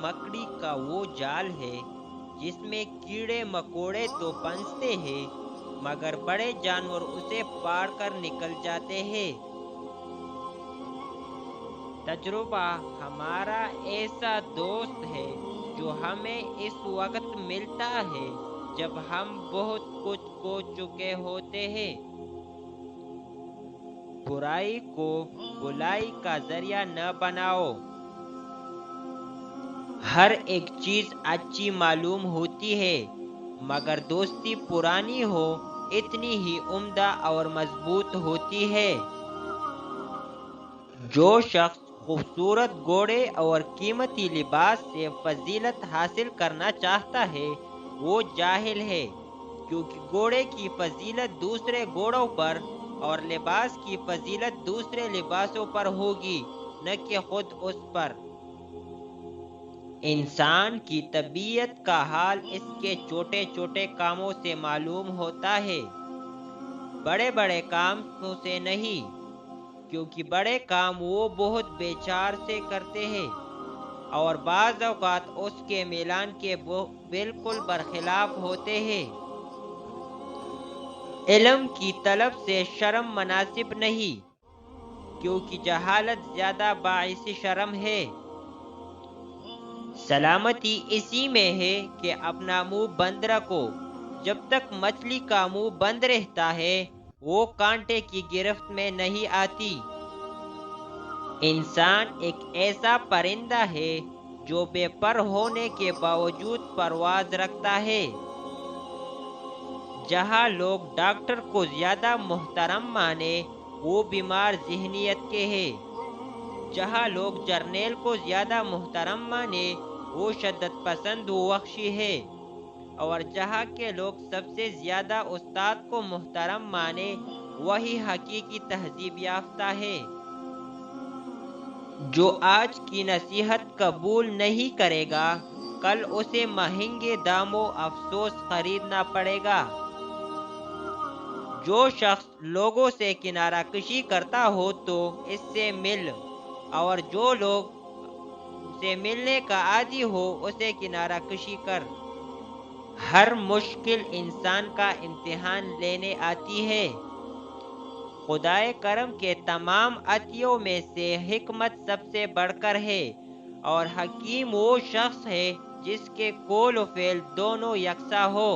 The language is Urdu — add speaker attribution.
Speaker 1: مکڑی کا وہ جال ہے جس میں کیڑے مکوڑے تو پھنستے ہیں مگر بڑے جانور اسے پار کر نکل جاتے ہیں۔ تجربہ ہمارا ایسا دوست ہے جو ہمیں اس وقت ملتا ہے جب ہم بہت کچھ کھو چکے ہوتے ہیں۔ برائی کو بھلائی کا ذریعہ نہ بناؤ۔ ہر ایک چیز اچھی معلوم ہوتی ہے مگر دوستی پرانی ہو اتنی ہی عمدہ اور مضبوط ہوتی ہے۔ جو شخص خوبصورت گھوڑے اور قیمتی لباس سے فضیلت حاصل کرنا چاہتا ہے وہ جاہل ہے، کیونکہ گھوڑے کی فضیلت دوسرے گھوڑوں پر اور لباس کی فضیلت دوسرے لباسوں پر ہوگی نہ کہ خود اس پر۔ انسان کی طبیعت کا حال اس کے چھوٹے چھوٹے کاموں سے معلوم ہوتا ہے، بڑے بڑے کاموں سے نہیں، کیونکہ بڑے کام وہ بہت بے چار سے کرتے ہیں اور بعض اوقات اس کے میلان کے بالکل برخلاف ہوتے ہیں۔ علم کی طلب سے شرم مناسب نہیں، کیونکہ جہالت زیادہ باعث شرم ہے۔ سلامتی اسی میں ہے کہ اپنا منہ بند رکھو، جب تک مچھلی کا منہ بند رہتا ہے وہ کانٹے کی گرفت میں نہیں آتی۔ انسان ایک ایسا پرندہ ہے جو بے پر ہونے کے باوجود پرواز رکھتا ہے۔ جہاں لوگ ڈاکٹر کو زیادہ محترم مانے وہ بیمار ذہنیت کے ہیں، جہاں لوگ جرنیل کو زیادہ محترم مانے وہ شدت پسند و وحشی ہے، اور جہاں کے لوگ سب سے زیادہ استاد کو محترم مانے وہی حقیقی تہذیب یافتہ ہے۔ جو آج کی نصیحت قبول نہیں کرے گا کل اسے مہنگے داموں افسوس خریدنا پڑے گا۔ جو شخص لوگوں سے کنارہ کشی کرتا ہو تو اس سے مل، اور جو لوگ سے ملنے کا عادی ہو اسے کنارہ کشی کر۔ ہر مشکل انسان کا امتحان لینے آتی ہے۔ خدائے کرم کے تمام عطیوں میں سے حکمت سب سے بڑھ کر ہے، اور حکیم وہ شخص ہے جس کے قول و فعل دونوں یکساں ہو۔